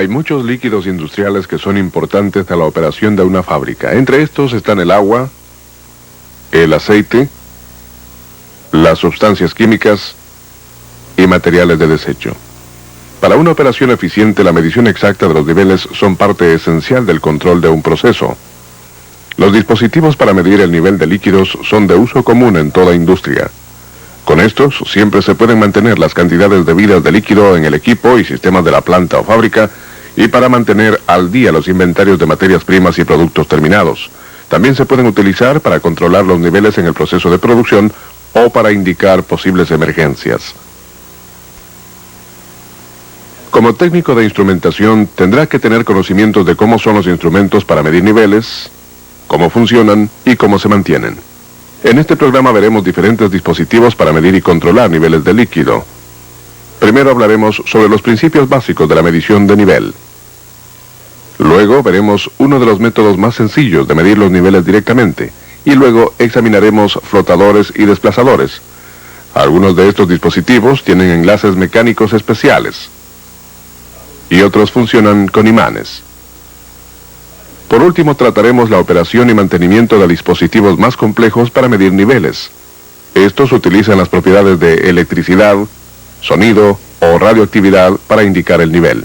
Hay muchos líquidos industriales que son importantes a la operación de una fábrica. Entre estos están el agua, el aceite, las sustancias químicas y materiales de desecho. Para una operación eficiente, la medición exacta de los niveles son parte esencial del control de un proceso. Los dispositivos para medir el nivel de líquidos son de uso común en toda industria. Con estos, siempre se pueden mantener las cantidades debidas de líquido en el equipo y sistemas de la planta o fábrica, y para mantener al día los inventarios de materias primas y productos terminados. También se pueden utilizar para controlar los niveles en el proceso de producción o para indicar posibles emergencias. Como técnico de instrumentación, tendrá que tener conocimientos de cómo son los instrumentos para medir niveles, cómo funcionan y cómo se mantienen. En este programa veremos diferentes dispositivos para medir y controlar niveles de líquido. Primero hablaremos sobre los principios básicos de la medición de nivel. Luego veremos uno de los métodos más sencillos de medir los niveles directamente, y luego examinaremos flotadores y desplazadores. Algunos de estos dispositivos tienen enlaces mecánicos especiales, y otros funcionan con imanes. Por último, trataremos la operación y mantenimiento de dispositivos más complejos para medir niveles. Estos utilizan las propiedades de electricidad, sonido o radioactividad para indicar el nivel.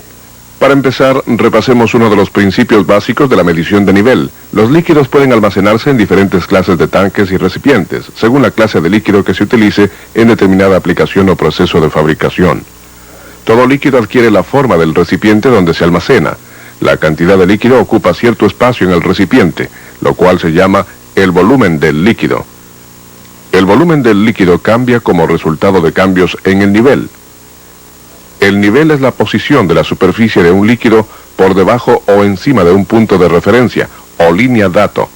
Para empezar, repasemos uno de los principios básicos de la medición de nivel. Los líquidos pueden almacenarse en diferentes clases de tanques y recipientes, según la clase de líquido que se utilice en determinada aplicación o proceso de fabricación. Todo líquido adquiere la forma del recipiente donde se almacena. La cantidad de líquido ocupa cierto espacio en el recipiente, lo cual se llama el volumen del líquido. El volumen del líquido cambia como resultado de cambios en el nivel. El nivel es la posición de la superficie de un líquido por debajo o encima de un punto de referencia, o línea dato.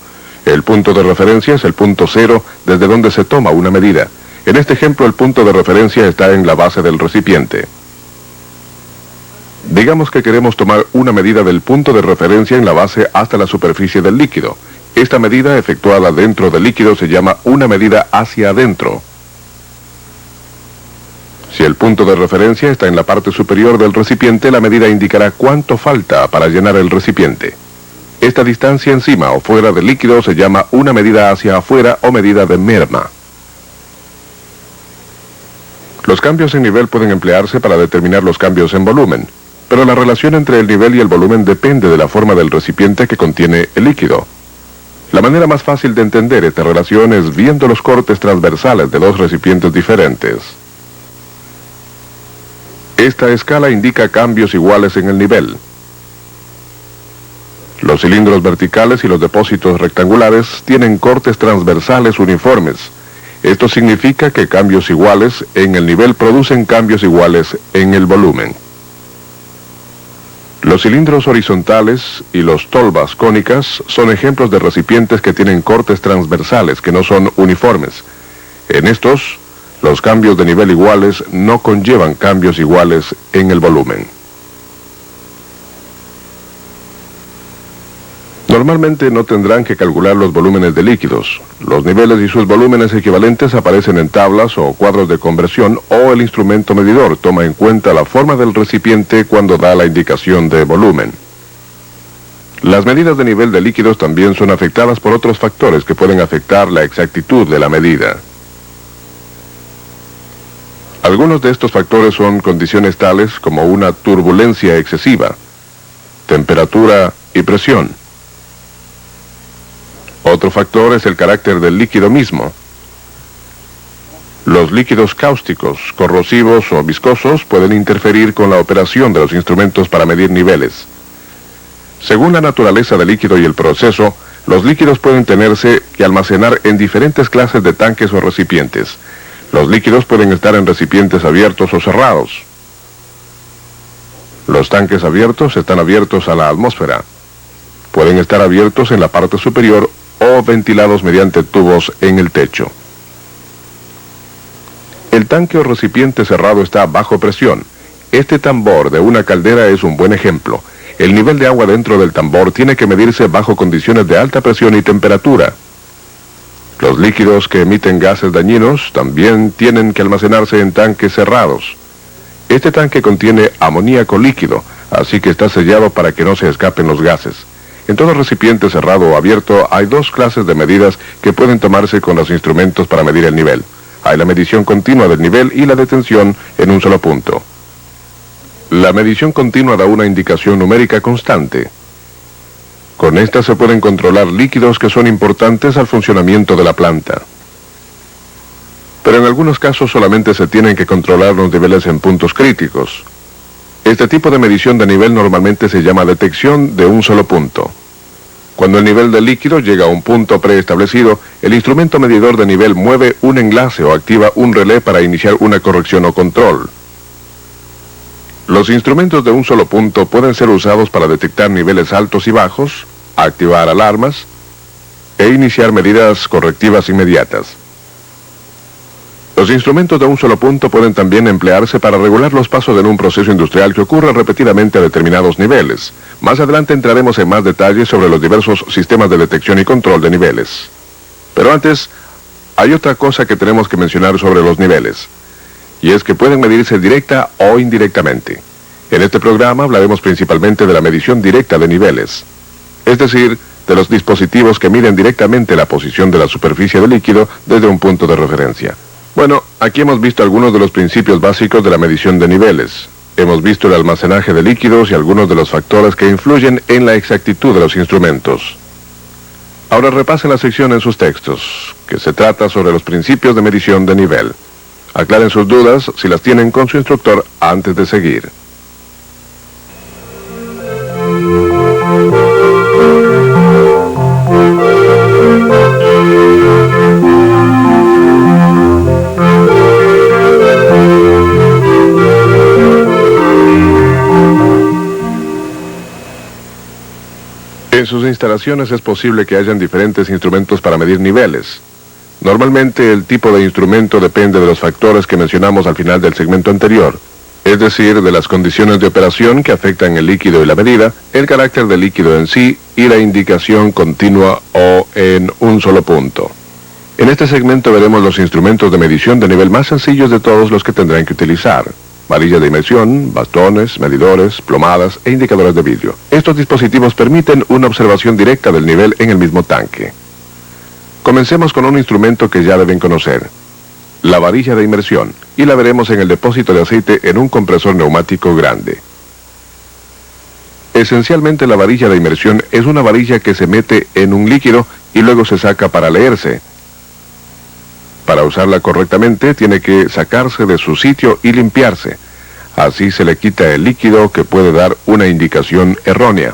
El punto de referencia es el punto cero desde donde se toma una medida. En este ejemplo, el punto de referencia está en la base del recipiente. Digamos que queremos tomar una medida del punto de referencia en la base hasta la superficie del líquido. Esta medida efectuada dentro del líquido se llama una medida hacia adentro. Si el punto de referencia está en la parte superior del recipiente, la medida indicará cuánto falta para llenar el recipiente. Esta distancia encima o fuera del líquido se llama una medida hacia afuera o medida de merma. Los cambios en nivel pueden emplearse para determinar los cambios en volumen, pero la relación entre el nivel y el volumen depende de la forma del recipiente que contiene el líquido. La manera más fácil de entender esta relación es viendo los cortes transversales de dos recipientes diferentes. Esta escala indica cambios iguales en el nivel. Los cilindros verticales y los depósitos rectangulares tienen cortes transversales uniformes. Esto significa que cambios iguales en el nivel producen cambios iguales en el volumen. Los cilindros horizontales y los tolvas cónicas son ejemplos de recipientes que tienen cortes transversales que no son uniformes. En estos, los cambios de nivel iguales no conllevan cambios iguales en el volumen. Normalmente no tendrán que calcular los volúmenes de líquidos. Los niveles y sus volúmenes equivalentes aparecen en tablas o cuadros de conversión, o el instrumento medidor toma en cuenta la forma del recipiente cuando da la indicación de volumen. Las medidas de nivel de líquidos también son afectadas por otros factores que pueden afectar la exactitud de la medida. Algunos de estos factores son condiciones tales como una turbulencia excesiva, temperatura y presión. Otro factor es el carácter del líquido mismo. Los líquidos cáusticos, corrosivos o viscosos pueden interferir con la operación de los instrumentos para medir niveles. Según la naturaleza del líquido y el proceso, los líquidos pueden tenerse que almacenar en diferentes clases de tanques o recipientes. Los líquidos pueden estar en recipientes abiertos o cerrados. Los tanques abiertos están abiertos a la atmósfera. Pueden estar abiertos en la parte superior o ventilados mediante tubos en el techo. El tanque o recipiente cerrado está bajo presión. Este tambor de una caldera es un buen ejemplo. El nivel de agua dentro del tambor tiene que medirse bajo condiciones de alta presión y temperatura. Los líquidos que emiten gases dañinos también tienen que almacenarse en tanques cerrados. Este tanque contiene amoníaco líquido, así que está sellado para que no se escapen los gases. En todo recipiente cerrado o abierto hay dos clases de medidas que pueden tomarse con los instrumentos para medir el nivel. Hay la medición continua del nivel y la de tensión en un solo punto. La medición continua da una indicación numérica constante. Con esta se pueden controlar líquidos que son importantes al funcionamiento de la planta. Pero en algunos casos solamente se tienen que controlar los niveles en puntos críticos. Este tipo de medición de nivel normalmente se llama detección de un solo punto. Cuando el nivel del líquido llega a un punto preestablecido, el instrumento medidor de nivel mueve un enlace o activa un relé para iniciar una corrección o control. Los instrumentos de un solo punto pueden ser usados para detectar niveles altos y bajos, activar alarmas e iniciar medidas correctivas inmediatas. Los instrumentos de un solo punto pueden también emplearse para regular los pasos en un proceso industrial que ocurre repetidamente a determinados niveles. Más adelante entraremos en más detalles sobre los diversos sistemas de detección y control de niveles. Pero antes, hay otra cosa que tenemos que mencionar sobre los niveles, y es que pueden medirse directa o indirectamente. En este programa hablaremos principalmente de la medición directa de niveles, es decir, de los dispositivos que miden directamente la posición de la superficie del líquido desde un punto de referencia. Bueno, aquí hemos visto algunos de los principios básicos de la medición de niveles. Hemos visto el almacenaje de líquidos y algunos de los factores que influyen en la exactitud de los instrumentos. Ahora repasen la sección en sus textos, que se trata sobre los principios de medición de nivel. Aclaren sus dudas si las tienen con su instructor antes de seguir. En sus instalaciones es posible que hayan diferentes instrumentos para medir niveles. Normalmente el tipo de instrumento depende de los factores que mencionamos al final del segmento anterior, es decir, de las condiciones de operación que afectan el líquido y la medida, el carácter del líquido en sí y la indicación continua o en un solo punto. En este segmento veremos los instrumentos de medición de nivel más sencillos de todos los que tendrán que utilizar: varilla de inmersión, bastones, medidores, plomadas e indicadores de vidrio. Estos dispositivos permiten una observación directa del nivel en el mismo tanque. Comencemos con un instrumento que ya deben conocer: la varilla de inmersión, y la veremos en el depósito de aceite en un compresor neumático grande. Esencialmente la varilla de inmersión es una varilla que se mete en un líquido y luego se saca para leerse. Para usarla correctamente tiene que sacarse de su sitio y limpiarse. Así se le quita el líquido que puede dar una indicación errónea.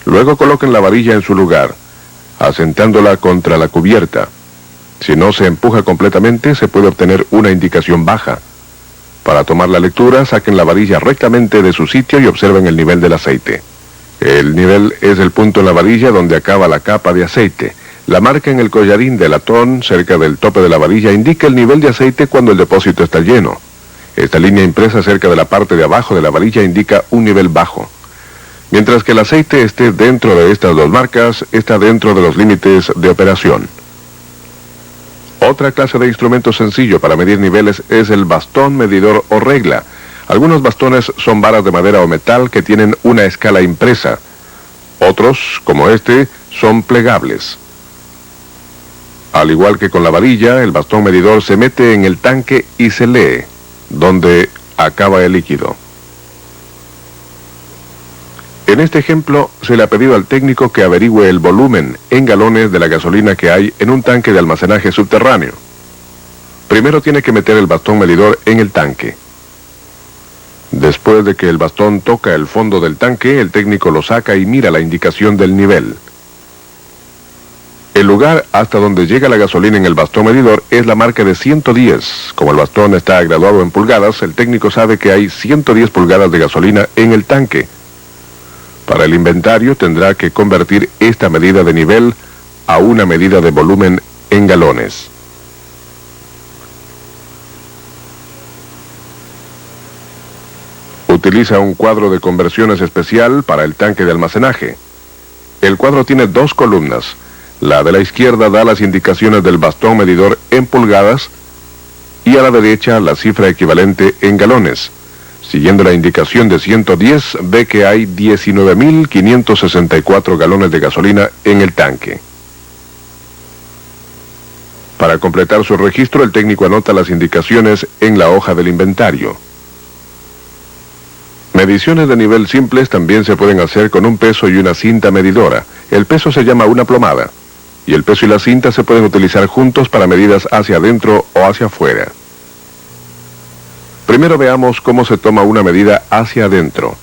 Luego coloquen la varilla en su lugar, asentándola contra la cubierta. Si no se empuja completamente, se puede obtener una indicación baja. Para tomar la lectura, saquen la varilla rectamente de su sitio y observen el nivel del aceite. El nivel es el punto en la varilla donde acaba la capa de aceite. La marca en el collarín de latón cerca del tope de la varilla indica el nivel de aceite cuando el depósito está lleno. Esta línea impresa cerca de la parte de abajo de la varilla indica un nivel bajo. Mientras que el aceite esté dentro de estas dos marcas, está dentro de los límites de operación. Otra clase de instrumento sencillo para medir niveles es el bastón medidor o regla. Algunos bastones son varas de madera o metal que tienen una escala impresa. Otros, como este, son plegables. Al igual que con la varilla, el bastón medidor se mete en el tanque y se lee, donde acaba el líquido. En este ejemplo, se le ha pedido al técnico que averigüe el volumen en galones de la gasolina que hay en un tanque de almacenaje subterráneo. Primero tiene que meter el bastón medidor en el tanque. Después de que el bastón toca el fondo del tanque, el técnico lo saca y mira la indicación del nivel. El lugar hasta donde llega la gasolina en el bastón medidor es la marca de 110. Como el bastón está graduado en pulgadas, el técnico sabe que hay 110 pulgadas de gasolina en el tanque. Para el inventario tendrá que convertir esta medida de nivel a una medida de volumen en galones. Utiliza un cuadro de conversiones especial para el tanque de almacenaje. El cuadro tiene dos columnas. La de la izquierda da las indicaciones del bastón medidor en pulgadas y a la derecha la cifra equivalente en galones. Siguiendo la indicación de 110, ve que hay 19.564 galones de gasolina en el tanque. Para completar su registro, el técnico anota las indicaciones en la hoja del inventario. Mediciones de nivel simples también se pueden hacer con un peso y una cinta medidora. El peso se llama una plomada, y el peso y la cinta se pueden utilizar juntos para medidas hacia adentro o hacia afuera. Primero veamos cómo se toma una medida hacia adentro.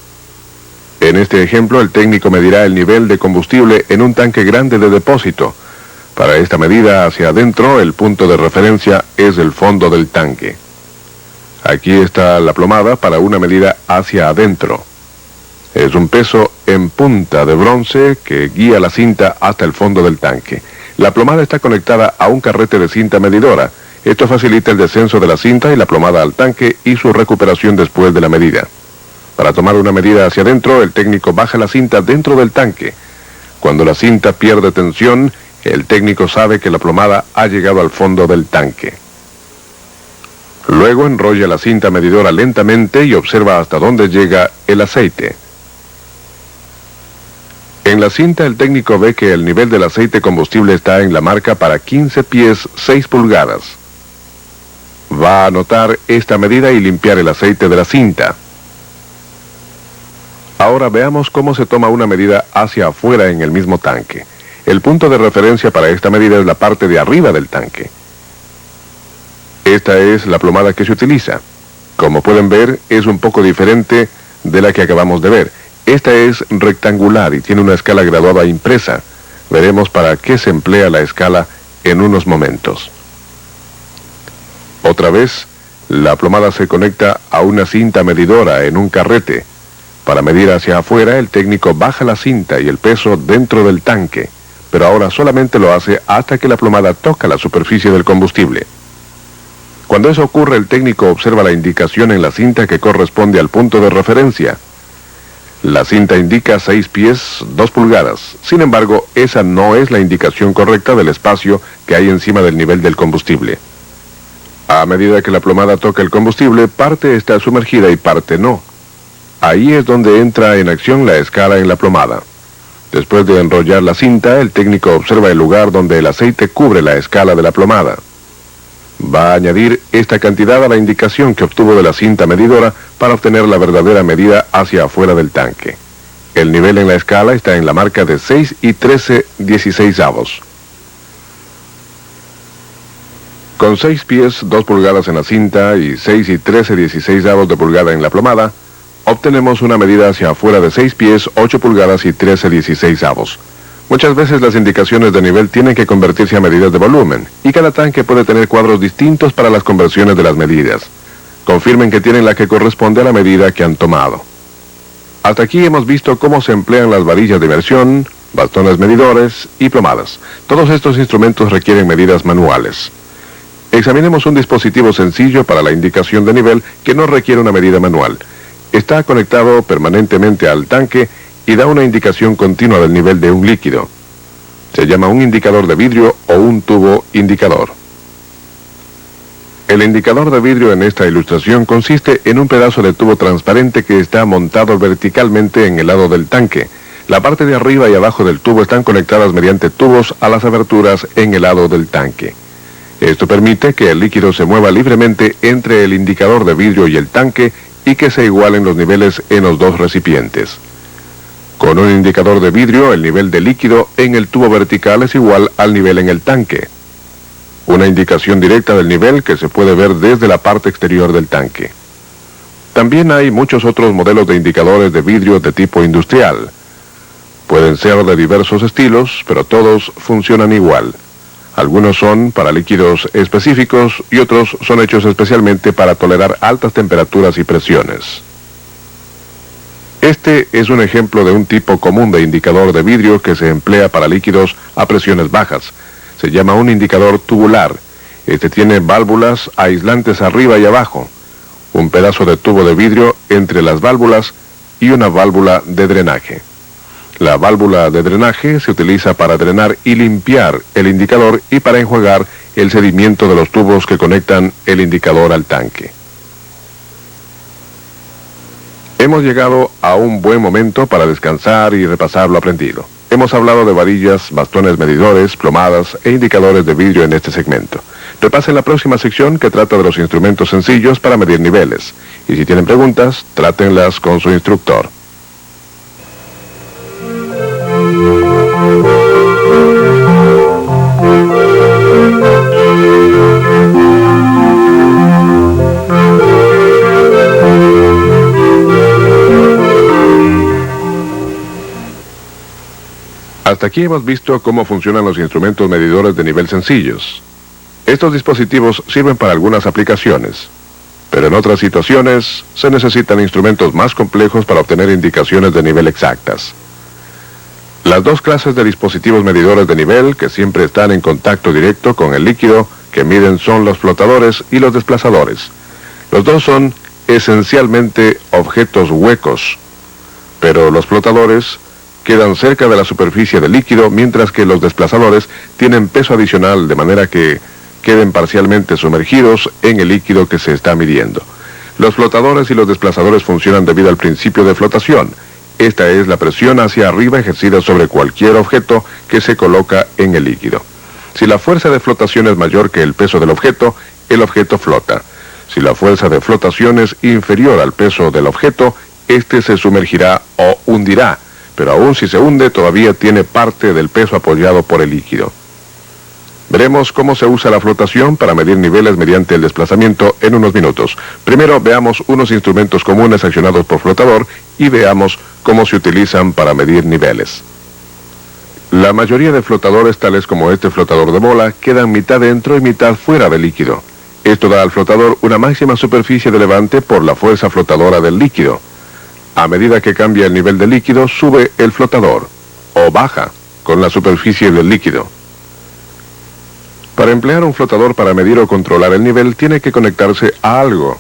En este ejemplo, el técnico medirá el nivel de combustible en un tanque grande de depósito. Para esta medida hacia adentro, el punto de referencia es el fondo del tanque. Aquí está la plomada para una medida hacia adentro. Es un peso en punta de bronce que guía la cinta hasta el fondo del tanque. La plomada está conectada a un carrete de cinta medidora. Esto facilita el descenso de la cinta y la plomada al tanque y su recuperación después de la medida. Para tomar una medida hacia adentro, el técnico baja la cinta dentro del tanque. Cuando la cinta pierde tensión, el técnico sabe que la plomada ha llegado al fondo del tanque. Luego enrolla la cinta medidora lentamente y observa hasta dónde llega el aceite. En la cinta el técnico ve que el nivel del aceite combustible está en la marca para 15 pies 6 pulgadas. Va a anotar esta medida y limpiar el aceite de la cinta. Ahora veamos cómo se toma una medida hacia afuera en el mismo tanque. El punto de referencia para esta medida es la parte de arriba del tanque. Esta es la plomada que se utiliza. Como pueden ver, es un poco diferente de la que acabamos de ver. Esta es rectangular y tiene una escala graduada impresa. Veremos para qué se emplea la escala en unos momentos. Otra vez, la plomada se conecta a una cinta medidora en un carrete. Para medir hacia afuera, el técnico baja la cinta y el peso dentro del tanque, pero ahora solamente lo hace hasta que la plomada toca la superficie del combustible. Cuando eso ocurre, el técnico observa la indicación en la cinta que corresponde al punto de referencia. La cinta indica 6 pies 2 pulgadas. Sin embargo, esa no es la indicación correcta del espacio que hay encima del nivel del combustible. A medida que la plomada toca el combustible, parte está sumergida y parte no. Ahí es donde entra en acción la escala en la plomada. Después de enrollar la cinta, el técnico observa el lugar donde el aceite cubre la escala de la plomada. Va a añadir esta cantidad a la indicación que obtuvo de la cinta medidora para obtener la verdadera medida hacia afuera del tanque. El nivel en la escala está en la marca de 6 y 13/16. Con 6 pies 2 pulgadas en la cinta y 6 y 13/16 de pulgada en la plomada, obtenemos una medida hacia afuera de 6 pies 8 pulgadas y 13/16. Muchas veces las indicaciones de nivel tienen que convertirse a medidas de volumen, y cada tanque puede tener cuadros distintos para las conversiones de las medidas. Confirmen que tienen la que corresponde a la medida que han tomado. Hasta aquí hemos visto cómo se emplean las varillas de inmersión, bastones medidores y plomadas. Todos estos instrumentos requieren medidas manuales. Examinemos un dispositivo sencillo para la indicación de nivel que no requiere una medida manual. Está conectado permanentemente al tanque y da una indicación continua del nivel de un líquido. Se llama un indicador de vidrio o un tubo indicador. El indicador de vidrio en esta ilustración consiste en un pedazo de tubo transparente que está montado verticalmente en el lado del tanque. La parte de arriba y abajo del tubo están conectadas mediante tubos a las aberturas en el lado del tanque. Esto permite que el líquido se mueva libremente entre el indicador de vidrio y el tanque y que se igualen los niveles en los dos recipientes. Con un indicador de vidrio, el nivel de líquido en el tubo vertical es igual al nivel en el tanque. Una indicación directa del nivel que se puede ver desde la parte exterior del tanque. También hay muchos otros modelos de indicadores de vidrio de tipo industrial. Pueden ser de diversos estilos, pero todos funcionan igual. Algunos son para líquidos específicos y otros son hechos especialmente para tolerar altas temperaturas y presiones. Este es un ejemplo de un tipo común de indicador de vidrio que se emplea para líquidos a presiones bajas. Se llama un indicador tubular. Este tiene válvulas aislantes arriba y abajo, un pedazo de tubo de vidrio entre las válvulas y una válvula de drenaje. La válvula de drenaje se utiliza para drenar y limpiar el indicador y para enjuagar el sedimento de los tubos que conectan el indicador al tanque. Hemos llegado a un buen momento para descansar y repasar lo aprendido. Hemos hablado de varillas, bastones medidores, plomadas e indicadores de vidrio en este segmento. Repasen la próxima sección que trata de los instrumentos sencillos para medir niveles. Y si tienen preguntas, trátenlas con su instructor. Hasta aquí hemos visto cómo funcionan los instrumentos medidores de nivel sencillos. Estos dispositivos sirven para algunas aplicaciones, pero en otras situaciones se necesitan instrumentos más complejos para obtener indicaciones de nivel exactas. Las dos clases de dispositivos medidores de nivel que siempre están en contacto directo con el líquido que miden son los flotadores y los desplazadores. Los dos son esencialmente objetos huecos, pero los flotadores quedan cerca de la superficie del líquido, mientras que los desplazadores tienen peso adicional de manera que queden parcialmente sumergidos en el líquido que se está midiendo. Los flotadores y los desplazadores funcionan debido al principio de flotación. Esta es la presión hacia arriba ejercida sobre cualquier objeto que se coloca en el líquido. Si la fuerza de flotación es mayor que el peso del objeto, el objeto flota. Si la fuerza de flotación es inferior al peso del objeto, este se sumergirá o hundirá, pero aún si se hunde, todavía tiene parte del peso apoyado por el líquido. Veremos cómo se usa la flotación para medir niveles mediante el desplazamiento en unos minutos. Primero veamos unos instrumentos comunes accionados por flotador y veamos cómo se utilizan para medir niveles. La mayoría de flotadores, tales como este flotador de bola, quedan mitad dentro y mitad fuera del líquido. Esto da al flotador una máxima superficie de levante por la fuerza flotadora del líquido. A medida que cambia el nivel del líquido, sube el flotador, o baja, con la superficie del líquido. Para emplear un flotador para medir o controlar el nivel, tiene que conectarse a algo.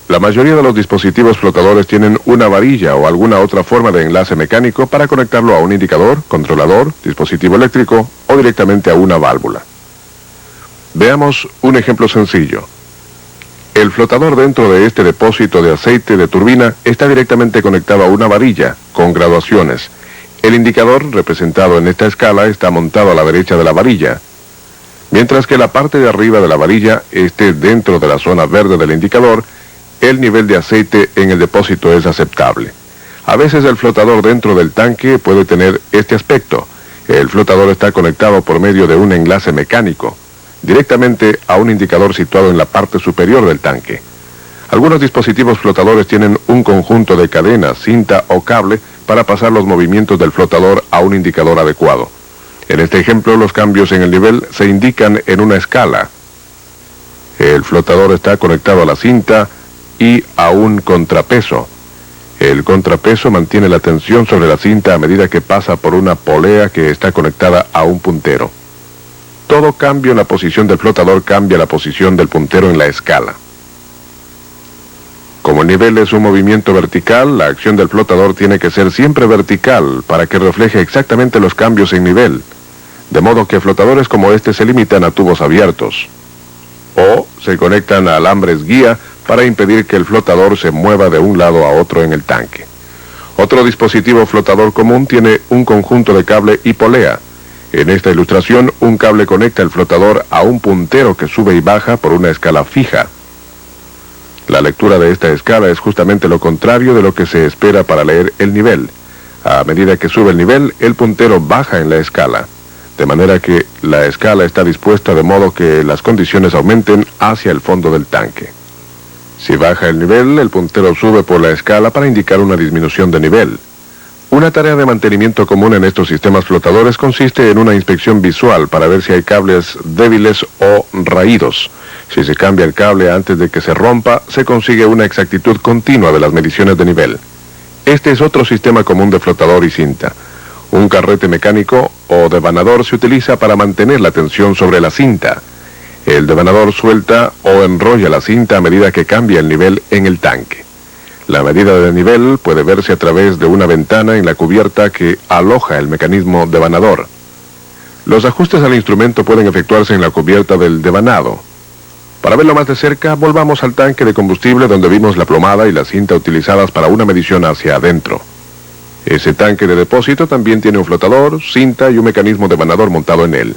La mayoría de los dispositivos flotadores tienen una varilla o alguna otra forma de enlace mecánico para conectarlo a un indicador, controlador, dispositivo eléctrico o directamente a una válvula. Veamos un ejemplo sencillo. El flotador dentro de este depósito de aceite de turbina está directamente conectado a una varilla con graduaciones. El indicador, representado en esta escala, está montado a la derecha de la varilla, mientras que la parte de arriba de la varilla esté dentro de la zona verde del indicador. El nivel de aceite en el depósito es aceptable. A veces el flotador dentro del tanque puede tener este aspecto. El flotador está conectado por medio de un enlace mecánico directamente a un indicador situado en la parte superior del tanque. Algunos dispositivos flotadores tienen un conjunto de cadena, cinta o cable para pasar los movimientos del flotador a un indicador adecuado. En este ejemplo, los cambios en el nivel se indican en una escala. El flotador está conectado a la cinta y a un contrapeso. El contrapeso mantiene la tensión sobre la cinta a medida que pasa por una polea que está conectada a un puntero. Todo cambio en la posición del flotador cambia la posición del puntero en la escala. Como el nivel es un movimiento vertical, la acción del flotador tiene que ser siempre vertical para que refleje exactamente los cambios en nivel, de modo que flotadores como este se limitan a tubos abiertos, o se conectan a alambres guía para impedir que el flotador se mueva de un lado a otro en el tanque. Otro dispositivo flotador común tiene un conjunto de cable y polea. En esta ilustración, un cable conecta el flotador a un puntero que sube y baja por una escala fija. La lectura de esta escala es justamente lo contrario de lo que se espera para leer el nivel. A medida que sube el nivel, el puntero baja en la escala, de manera que la escala está dispuesta de modo que las condiciones aumenten hacia el fondo del tanque. Si baja el nivel, el puntero sube por la escala para indicar una disminución de nivel. Una tarea de mantenimiento común en estos sistemas flotadores consiste en una inspección visual para ver si hay cables débiles o raídos. Si se cambia el cable antes de que se rompa, se consigue una exactitud continua de las mediciones de nivel. Este es otro sistema común de flotador y cinta. Un carrete mecánico o devanador se utiliza para mantener la tensión sobre la cinta. El devanador suelta o enrolla la cinta a medida que cambia el nivel en el tanque. La medida de nivel puede verse a través de una ventana en la cubierta que aloja el mecanismo devanador. Los ajustes al instrumento pueden efectuarse en la cubierta del devanado. Para verlo más de cerca, volvamos al tanque de combustible donde vimos la plomada y la cinta utilizadas para una medición hacia adentro. Ese tanque de depósito también tiene un flotador, cinta y un mecanismo devanador montado en él.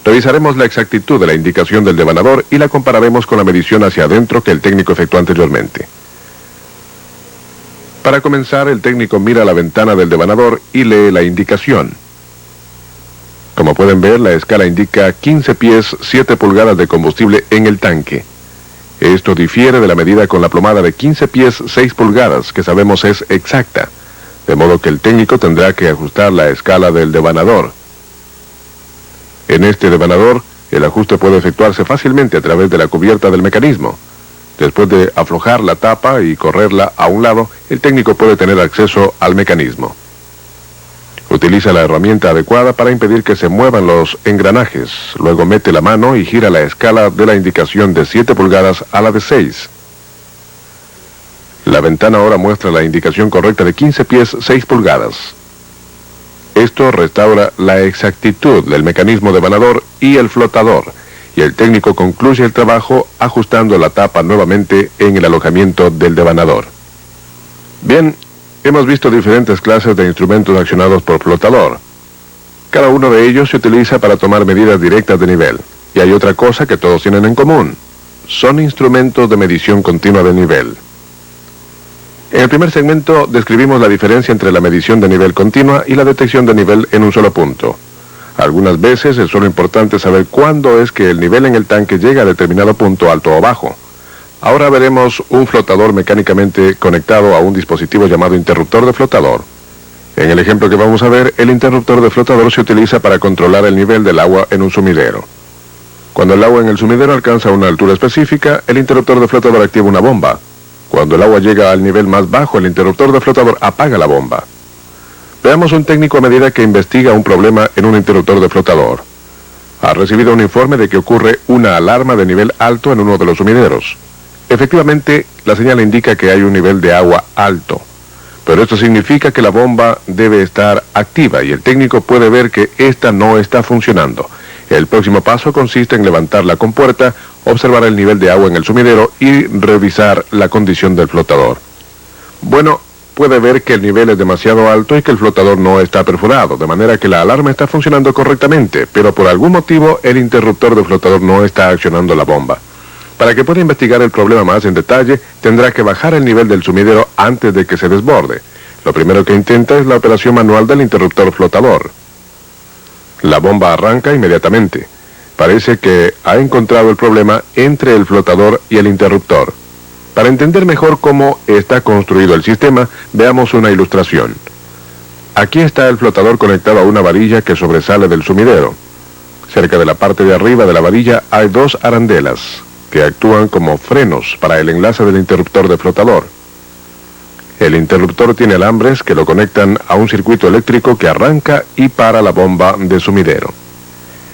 Revisaremos la exactitud de la indicación del devanador y la compararemos con la medición hacia adentro que el técnico efectuó anteriormente. Para comenzar, el técnico mira la ventana del devanador y lee la indicación. Como pueden ver, la escala indica 15 pies 7 pulgadas de combustible en el tanque. Esto difiere de la medida con la plomada de 15 pies 6 pulgadas, que sabemos es exacta, de modo que el técnico tendrá que ajustar la escala del devanador. En este devanador, el ajuste puede efectuarse fácilmente a través de la cubierta del mecanismo. Después de aflojar la tapa y correrla a un lado, el técnico puede tener acceso al mecanismo. Utiliza la herramienta adecuada para impedir que se muevan los engranajes. Luego mete la mano y gira la escala de la indicación de 7 pulgadas a la de 6. La ventana ahora muestra la indicación correcta de 15 pies 6 pulgadas. Esto restaura la exactitud del mecanismo devanador y el flotador, y el técnico concluye el trabajo ajustando la tapa nuevamente en el alojamiento del devanador. Bien, hemos visto diferentes clases de instrumentos accionados por flotador. Cada uno de ellos se utiliza para tomar medidas directas de nivel. Y hay otra cosa que todos tienen en común. Son instrumentos de medición continua de nivel. En el primer segmento describimos la diferencia entre la medición de nivel continua y la detección de nivel en un solo punto. Algunas veces es solo importante saber cuándo es que el nivel en el tanque llega a determinado punto alto o bajo. Ahora veremos un flotador mecánicamente conectado a un dispositivo llamado interruptor de flotador. En el ejemplo que vamos a ver, el interruptor de flotador se utiliza para controlar el nivel del agua en un sumidero. Cuando el agua en el sumidero alcanza una altura específica, el interruptor de flotador activa una bomba. Cuando el agua llega al nivel más bajo, el interruptor de flotador apaga la bomba. Veamos un técnico a medida que investiga un problema en un interruptor de flotador. Ha recibido un informe de que ocurre una alarma de nivel alto en uno de los sumideros. Efectivamente, la señal indica que hay un nivel de agua alto, pero esto significa que la bomba debe estar activa y el técnico puede ver que esta no está funcionando. El próximo paso consiste en levantar la compuerta, observar el nivel de agua en el sumidero y revisar la condición del flotador. Bueno, puede ver que el nivel es demasiado alto y que el flotador no está perforado, de manera que la alarma está funcionando correctamente, pero por algún motivo el interruptor de flotador no está accionando la bomba. Para que pueda investigar el problema más en detalle, tendrá que bajar el nivel del sumidero antes de que se desborde. Lo primero que intenta es la operación manual del interruptor flotador. La bomba arranca inmediatamente. Parece que ha encontrado el problema entre el flotador y el interruptor. Para entender mejor cómo está construido el sistema, veamos una ilustración. Aquí está el flotador conectado a una varilla que sobresale del sumidero. Cerca de la parte de arriba de la varilla hay dos arandelas que actúan como frenos para el enlace del interruptor de flotador. El interruptor tiene alambres que lo conectan a un circuito eléctrico que arranca y para la bomba de sumidero.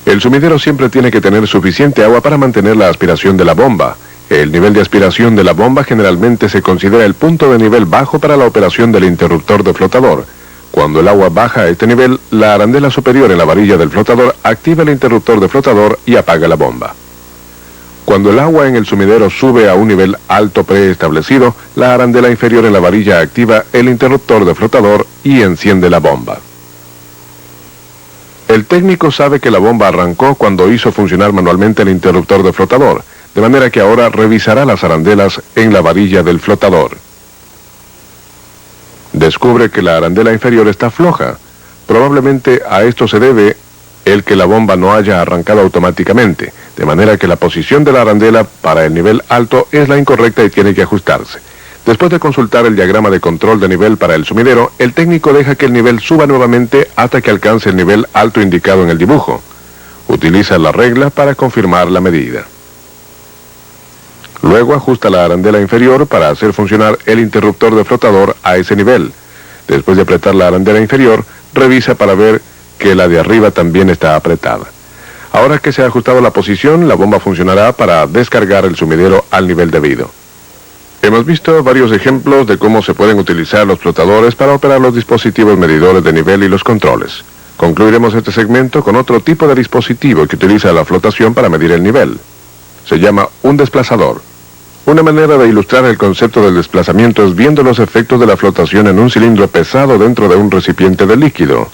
El sumidero siempre tiene que tener suficiente agua para mantener la aspiración de la bomba. El nivel de aspiración de la bomba generalmente se considera el punto de nivel bajo para la operación del interruptor de flotador. Cuando el agua baja a este nivel, la arandela superior en la varilla del flotador activa el interruptor de flotador y apaga la bomba. Cuando el agua en el sumidero sube a un nivel alto preestablecido, la arandela inferior en la varilla activa el interruptor de flotador y enciende la bomba. El técnico sabe que la bomba arrancó cuando hizo funcionar manualmente el interruptor de flotador, de manera que ahora revisará las arandelas en la varilla del flotador. Descubre que la arandela inferior está floja. Probablemente a esto se debe el que la bomba no haya arrancado automáticamente, de manera que la posición de la arandela para el nivel alto es la incorrecta y tiene que ajustarse. Después de consultar el diagrama de control de nivel para el sumidero, el técnico deja que el nivel suba nuevamente hasta que alcance el nivel alto indicado en el dibujo. Utiliza la regla para confirmar la medida. Luego ajusta la arandela inferior para hacer funcionar el interruptor de flotador a ese nivel. Después de apretar la arandela inferior, revisa para ver que la de arriba también está apretada. Ahora que se ha ajustado la posición, la bomba funcionará para descargar el sumidero al nivel debido. Hemos visto varios ejemplos de cómo se pueden utilizar los flotadores para operar los dispositivos medidores de nivel y los controles. Concluiremos este segmento con otro tipo de dispositivo que utiliza la flotación para medir el nivel. se llama un desplazador. Una manera de ilustrar el concepto del desplazamiento es viendo los efectos de la flotación en un cilindro pesado dentro de un recipiente de líquido.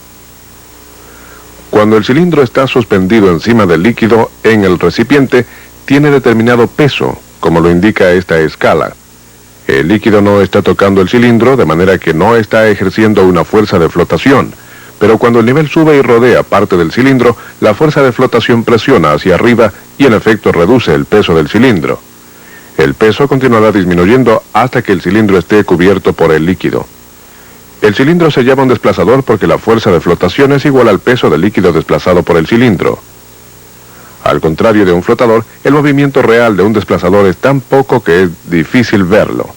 Cuando el cilindro está suspendido encima del líquido en el recipiente, tiene determinado peso, como lo indica esta escala. El líquido no está tocando el cilindro, de manera que no está ejerciendo una fuerza de flotación. Pero cuando el nivel sube y rodea parte del cilindro, la fuerza de flotación presiona hacia arriba y en efecto reduce el peso del cilindro. El peso continuará disminuyendo hasta que el cilindro esté cubierto por el líquido. El cilindro se llama un desplazador porque la fuerza de flotación es igual al peso del líquido desplazado por el cilindro. Al contrario de un flotador, el movimiento real de un desplazador es tan poco que es difícil verlo.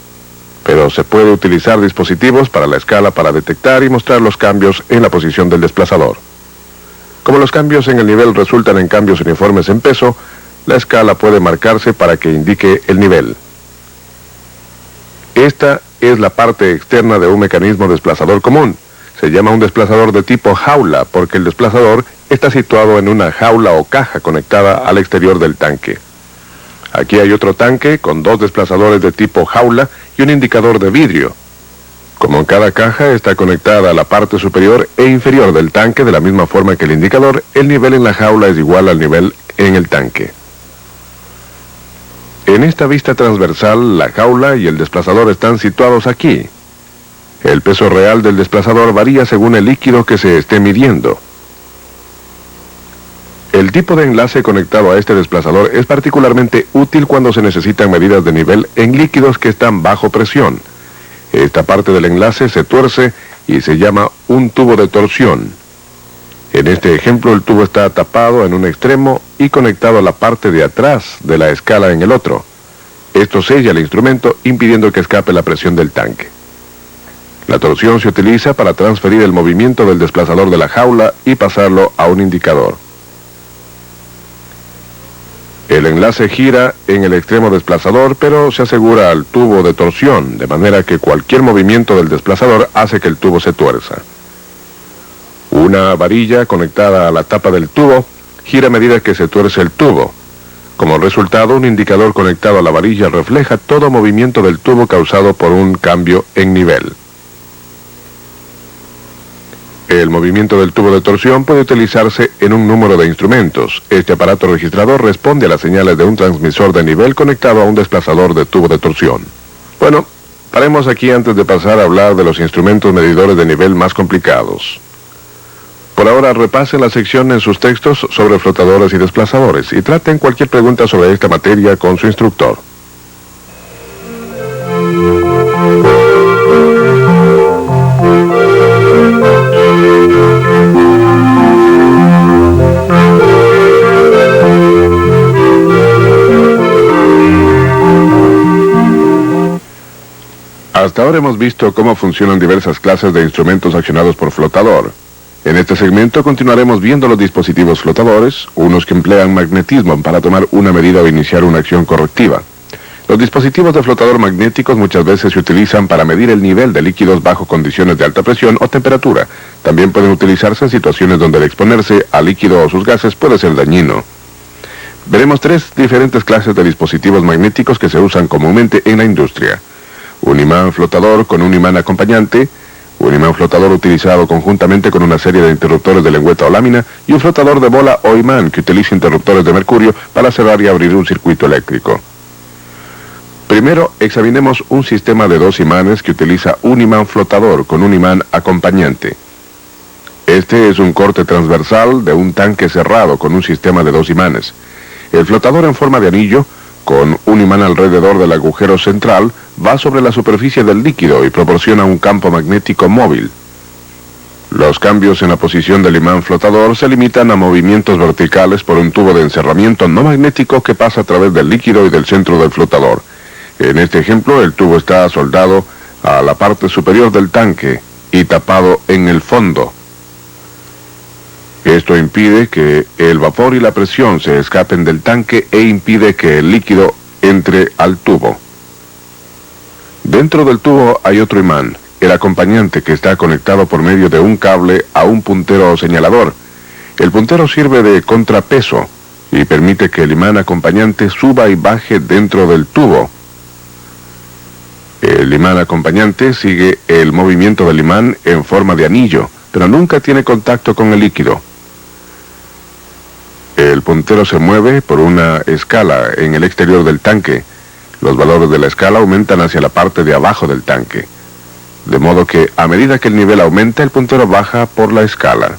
Pero se puede utilizar dispositivos para la escala para detectar y mostrar los cambios en la posición del desplazador. Como los cambios en el nivel resultan en cambios uniformes en peso, la escala puede marcarse para que indique el nivel. Esta es la parte externa de un mecanismo desplazador común. Se llama un desplazador de tipo jaula porque el desplazador está situado en una jaula o caja conectada al exterior del tanque. Aquí hay otro tanque con dos desplazadores de tipo jaula y un indicador de vidrio. Como en cada caja está conectada a la parte superior e inferior del tanque de la misma forma que el indicador, el nivel en la jaula es igual al nivel en el tanque. En esta vista transversal, la jaula y el desplazador están situados aquí. El peso real del desplazador varía según el líquido que se esté midiendo. El tipo de enlace conectado a este desplazador es particularmente útil cuando se necesitan medidas de nivel en líquidos que están bajo presión. Esta parte del enlace se tuerce y se llama un tubo de torsión. En este ejemplo, el tubo está tapado en un extremo y conectado a la parte de atrás de la escala en el otro. Esto sella el instrumento, impidiendo que escape la presión del tanque. La torsión se utiliza para transferir el movimiento del desplazador de la jaula y pasarlo a un indicador. El enlace gira en el extremo desplazador, pero se asegura al tubo de torsión, de manera que cualquier movimiento del desplazador hace que el tubo se tuerza. Una varilla conectada a la tapa del tubo gira a medida que se tuerce el tubo. Como resultado, un indicador conectado a la varilla refleja todo movimiento del tubo causado por un cambio en nivel. El movimiento del tubo de torsión puede utilizarse en un número de instrumentos. Este aparato registrador responde a las señales de un transmisor de nivel conectado a un desplazador de tubo de torsión. Bueno, paremos aquí antes de pasar a hablar de los instrumentos medidores de nivel más complicados. Por ahora repasen la sección en sus textos sobre flotadores y desplazadores y traten cualquier pregunta sobre esta materia con su instructor. Hasta ahora hemos visto cómo funcionan diversas clases de instrumentos accionados por flotador. En este segmento continuaremos viendo los dispositivos flotadores, unos que emplean magnetismo para tomar una medida o iniciar una acción correctiva. Los dispositivos de flotador magnéticos muchas veces se utilizan para medir el nivel de líquidos bajo condiciones de alta presión o temperatura. También pueden utilizarse en situaciones donde el exponerse a líquido o sus gases puede ser dañino. Veremos tres diferentes clases de dispositivos magnéticos que se usan comúnmente en la industria. Un imán flotador con un imán acompañante, un imán flotador utilizado conjuntamente con una serie de interruptores de lengüeta o lámina, y un flotador de bola o imán que utiliza interruptores de mercurio para cerrar y abrir un circuito eléctrico. Primero, examinemos un sistema de dos imanes que utiliza un imán flotador con un imán acompañante. Este es un corte transversal de un tanque cerrado con un sistema de dos imanes. El flotador en forma de anillo, con un imán alrededor del agujero central, va sobre la superficie del líquido y proporciona un campo magnético móvil. Los cambios en la posición del imán flotador se limitan a movimientos verticales por un tubo de encerramiento no magnético que pasa a través del líquido y del centro del flotador. En este ejemplo, el tubo está soldado a la parte superior del tanque y tapado en el fondo. Esto impide que el vapor y la presión se escapen del tanque e impide que el líquido entre al tubo. Dentro del tubo hay otro imán, el acompañante, que está conectado por medio de un cable a un puntero o señalador. El puntero sirve de contrapeso y permite que el imán acompañante suba y baje dentro del tubo. El imán acompañante sigue el movimiento del imán en forma de anillo, pero nunca tiene contacto con el líquido. El puntero se mueve por una escala en el exterior del tanque. Los valores de la escala aumentan hacia la parte de abajo del tanque, de modo que a medida que el nivel aumenta, el puntero baja por la escala.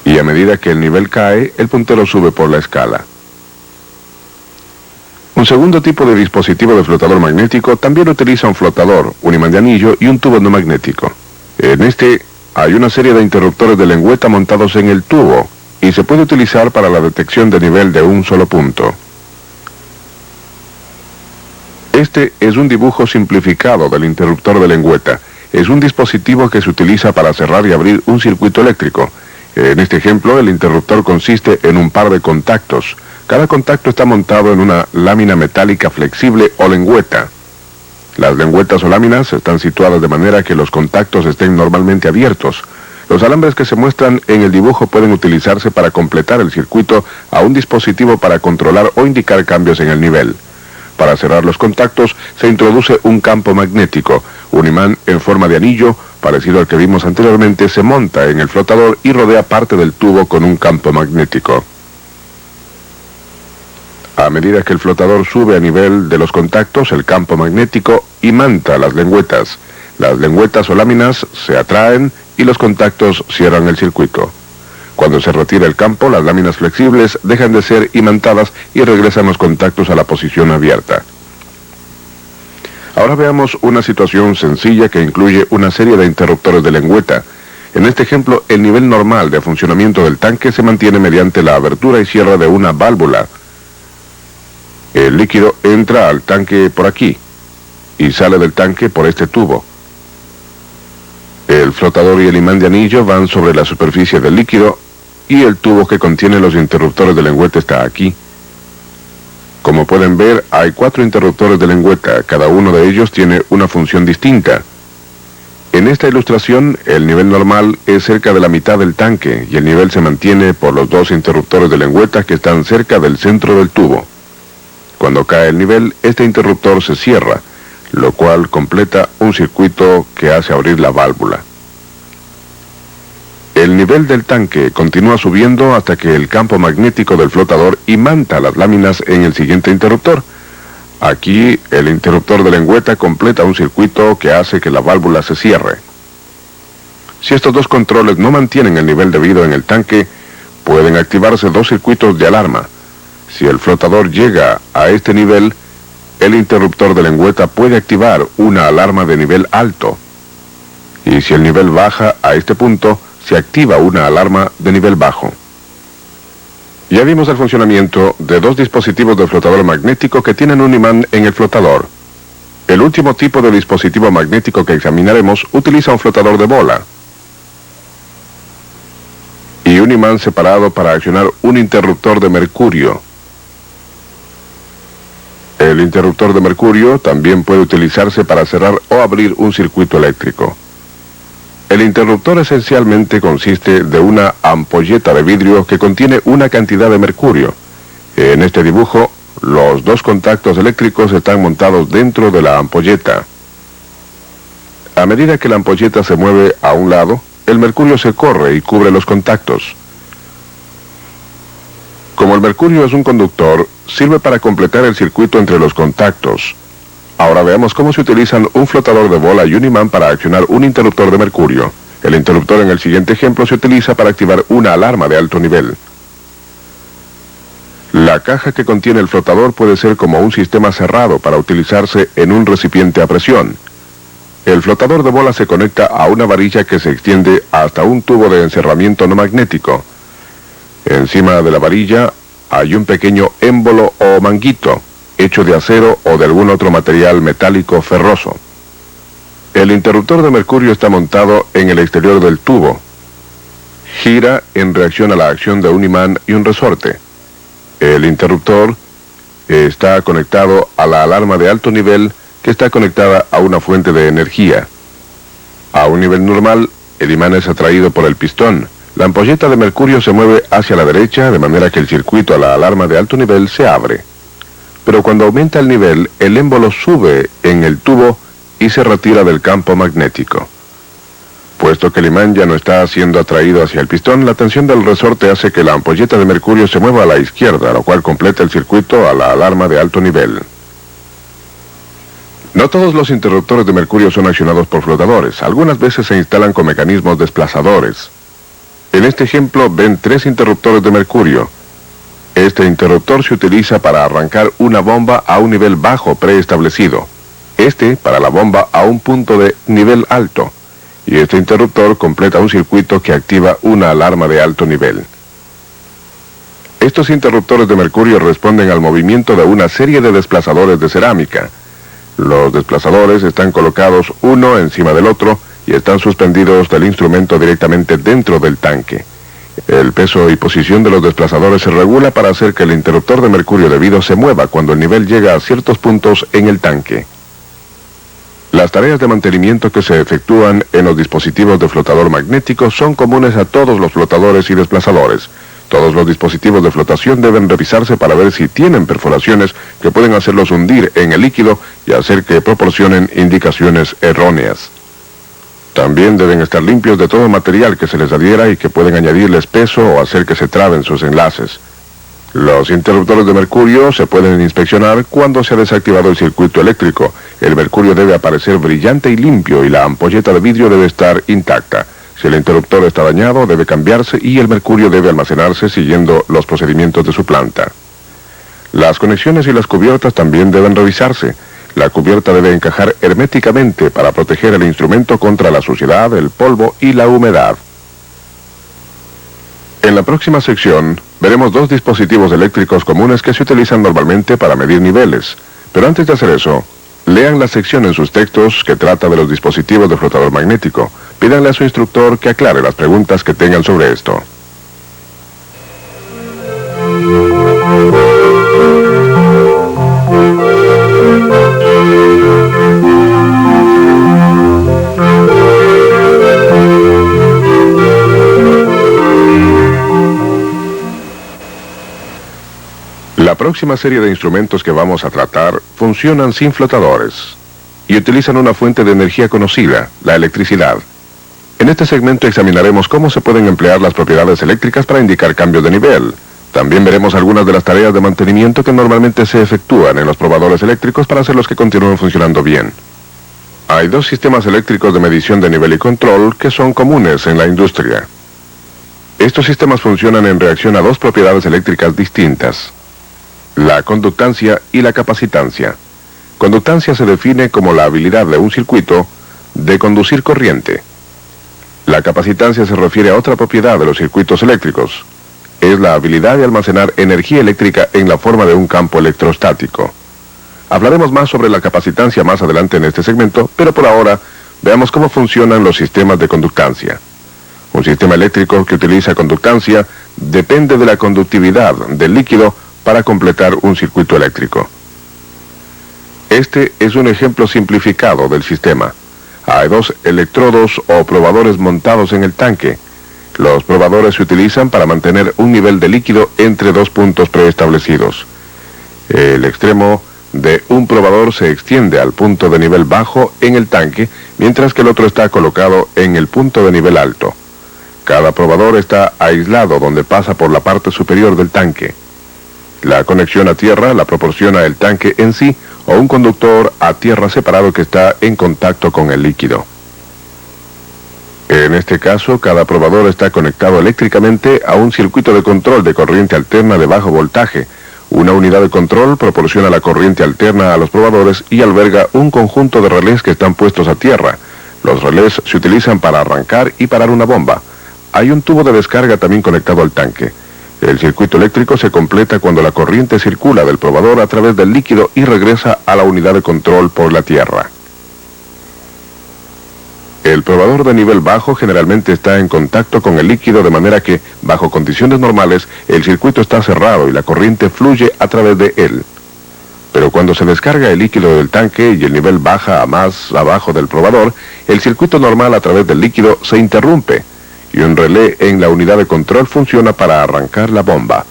Y a medida que el nivel cae, el puntero sube por la escala. Un segundo tipo de dispositivo de flotador magnético también utiliza un flotador, un imán de anillo y un tubo no magnético. En este hay una serie de interruptores de lengüeta montados en el tubo y se puede utilizar para la detección de nivel de un solo punto. Este es un dibujo simplificado del interruptor de lengüeta. Es un dispositivo que se utiliza para cerrar y abrir un circuito eléctrico. En este ejemplo, el interruptor consiste en un par de contactos. Cada contacto está montado en una lámina metálica flexible o lengüeta. Las lengüetas o láminas están situadas de manera que los contactos estén normalmente abiertos. Los alambres que se muestran en el dibujo pueden utilizarse para completar el circuito a un dispositivo para controlar o indicar cambios en el nivel. Para cerrar los contactos se introduce un campo magnético. Un imán en forma de anillo, parecido al que vimos anteriormente, se monta en el flotador y rodea parte del tubo con un campo magnético. A medida que el flotador sube a nivel de los contactos, el campo magnético imanta las lengüetas. Las lengüetas o láminas se atraen y los contactos cierran el circuito. Cuando se retira el campo, las láminas flexibles dejan de ser imantadas y regresan los contactos a la posición abierta. Ahora veamos una situación sencilla que incluye una serie de interruptores de lengüeta. En este ejemplo, el nivel normal de funcionamiento del tanque se mantiene mediante la abertura y cierre de una válvula. El líquido entra al tanque por aquí y sale del tanque por este tubo. El flotador y el imán de anillo van sobre la superficie del líquido y el tubo que contiene los interruptores de lengüeta está aquí. Como pueden ver, hay 4 interruptores de lengüeta, cada uno de ellos tiene una función distinta. En esta ilustración, el nivel normal es cerca de la mitad del tanque y el nivel se mantiene por los 2 interruptores de lengüeta que están cerca del centro del tubo. Cuando cae el nivel, este interruptor se cierra, lo cual completa un circuito que hace abrir la válvula. El nivel del tanque continúa subiendo hasta que el campo magnético del flotador imanta las láminas en el siguiente interruptor. Aquí, el interruptor de lengüeta completa un circuito que hace que la válvula se cierre. Si estos 2 controles no mantienen el nivel debido en el tanque, pueden activarse 2 circuitos de alarma. Si el flotador llega a este nivel, el interruptor de lengüeta puede activar una alarma de nivel alto. Y si el nivel baja a este punto, se activa una alarma de nivel bajo. Ya vimos el funcionamiento de 2 dispositivos de flotador magnético que tienen un imán en el flotador. El último tipo de dispositivo magnético que examinaremos utiliza un flotador de bola y un imán separado para accionar un interruptor de mercurio. El interruptor de mercurio también puede utilizarse para cerrar o abrir un circuito eléctrico. El interruptor esencialmente consiste de una ampolleta de vidrio que contiene una cantidad de mercurio. En este dibujo, los 2 contactos eléctricos están montados dentro de la ampolleta. A medida que la ampolleta se mueve a un lado, el mercurio se corre y cubre los contactos. Como el mercurio es un conductor, sirve para completar el circuito entre los contactos. Ahora veamos cómo se utilizan un flotador de bola y un imán para accionar un interruptor de mercurio. El interruptor en el siguiente ejemplo se utiliza para activar una alarma de alto nivel. La caja que contiene el flotador puede ser como un sistema cerrado para utilizarse en un recipiente a presión. El flotador de bola se conecta a una varilla que se extiende hasta un tubo de encerramiento no magnético. Encima de la varilla hay un pequeño émbolo o manguito, hecho de acero o de algún otro material metálico ferroso. El interruptor de mercurio está montado en el exterior del tubo. Gira en reacción a la acción de un imán y un resorte. El interruptor está conectado a la alarma de alto nivel que está conectada a una fuente de energía. A un nivel normal, el imán es atraído por el pistón, La ampolleta de mercurio se mueve hacia la derecha, de manera que el circuito a la alarma de alto nivel se abre. Pero cuando aumenta el nivel, el émbolo sube en el tubo y se retira del campo magnético. Puesto que el imán ya no está siendo atraído hacia el pistón, la tensión del resorte hace que la ampolleta de mercurio se mueva a la izquierda, lo cual completa el circuito a la alarma de alto nivel. No todos los interruptores de mercurio son accionados por flotadores. Algunas veces se instalan con mecanismos desplazadores. En este ejemplo ven 3 interruptores de mercurio. Este interruptor se utiliza para arrancar una bomba a un nivel bajo preestablecido. Este para la bomba a un punto de nivel alto. Y este interruptor completa un circuito que activa una alarma de alto nivel. Estos interruptores de mercurio responden al movimiento de una serie de desplazadores de cerámica. Los desplazadores están colocados uno encima del otro y están suspendidos del instrumento directamente dentro del tanque. El peso y posición de los desplazadores se regula para hacer que el interruptor de mercurio debido se mueva cuando el nivel llega a ciertos puntos en el tanque. Las tareas de mantenimiento que se efectúan en los dispositivos de flotador magnético son comunes a todos los flotadores y desplazadores. Todos los dispositivos de flotación deben revisarse para ver si tienen perforaciones que pueden hacerlos hundir en el líquido y hacer que proporcionen indicaciones erróneas. También deben estar limpios de todo material que se les adhiera y que pueden añadirles peso o hacer que se traben sus enlaces. Los interruptores de mercurio se pueden inspeccionar cuando se ha desactivado el circuito eléctrico. El mercurio debe aparecer brillante y limpio y la ampolleta de vidrio debe estar intacta. Si el interruptor está dañado, debe cambiarse y el mercurio debe almacenarse siguiendo los procedimientos de su planta. Las conexiones y las cubiertas también deben revisarse. La cubierta debe encajar herméticamente para proteger el instrumento contra la suciedad, el polvo y la humedad. En la próxima sección veremos 2 dispositivos eléctricos comunes que se utilizan normalmente para medir niveles. Pero antes de hacer eso, lean la sección en sus textos que trata de los dispositivos de flotador magnético. Pídanle a su instructor que aclare las preguntas que tengan sobre esto. La próxima serie de instrumentos que vamos a tratar funcionan sin flotadores y utilizan una fuente de energía conocida, la electricidad. En este segmento examinaremos cómo se pueden emplear las propiedades eléctricas para indicar cambios de nivel. También veremos algunas de las tareas de mantenimiento que normalmente se efectúan en los probadores eléctricos para hacerlos que continúen funcionando bien. Hay 2 sistemas eléctricos de medición de nivel y control que son comunes en la industria. Estos sistemas funcionan en reacción a 2 propiedades eléctricas distintas: la conductancia y la capacitancia. Conductancia se define como la habilidad de un circuito de conducir corriente. La capacitancia se refiere a otra propiedad de los circuitos eléctricos. Es la habilidad de almacenar energía eléctrica en la forma de un campo electrostático. Hablaremos más sobre la capacitancia más adelante en este segmento, pero por ahora veamos cómo funcionan los sistemas de conductancia. Un sistema eléctrico que utiliza conductancia depende de la conductividad del líquido para completar un circuito eléctrico. Este es un ejemplo simplificado del sistema. Hay 2 electrodos o probadores montados en el tanque. Los probadores se utilizan para mantener un nivel de líquido entre 2 puntos preestablecidos. El extremo de un probador se extiende al punto de nivel bajo en el tanque, mientras que el otro está colocado en el punto de nivel alto. Cada probador está aislado donde pasa por la parte superior del tanque. La conexión a tierra la proporciona el tanque en sí o un conductor a tierra separado que está en contacto con el líquido. En este caso, cada probador está conectado eléctricamente a un circuito de control de corriente alterna de bajo voltaje. Una unidad de control proporciona la corriente alterna a los probadores y alberga un conjunto de relés que están puestos a tierra. Los relés se utilizan para arrancar y parar una bomba. Hay un tubo de descarga también conectado al tanque. El circuito eléctrico se completa cuando la corriente circula del probador a través del líquido y regresa a la unidad de control por la tierra. El probador de nivel bajo generalmente está en contacto con el líquido de manera que, bajo condiciones normales, el circuito está cerrado y la corriente fluye a través de él. Pero cuando se descarga el líquido del tanque y el nivel baja a más abajo del probador, el circuito normal a través del líquido se interrumpe y un relé en la unidad de control funciona para arrancar la bomba.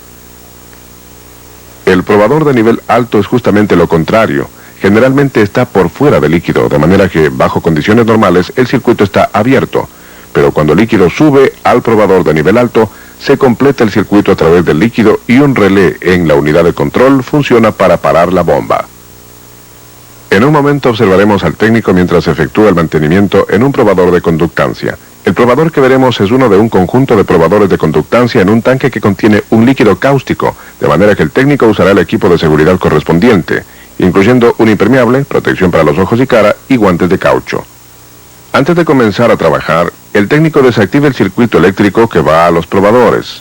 El probador de nivel alto es justamente lo contrario. Generalmente está por fuera del líquido, de manera que bajo condiciones normales el circuito está abierto, pero cuando el líquido sube al probador de nivel alto, se completa el circuito a través del líquido y un relé en la unidad de control funciona para parar la bomba. En un momento observaremos al técnico mientras efectúa el mantenimiento en un probador de conductancia. El probador que veremos es uno de un conjunto de probadores de conductancia en un tanque que contiene un líquido cáustico, de manera que el técnico usará el equipo de seguridad correspondiente, incluyendo un impermeable, protección para los ojos y cara y guantes de caucho. Antes de comenzar a trabajar, el técnico desactiva el circuito eléctrico que va a los probadores.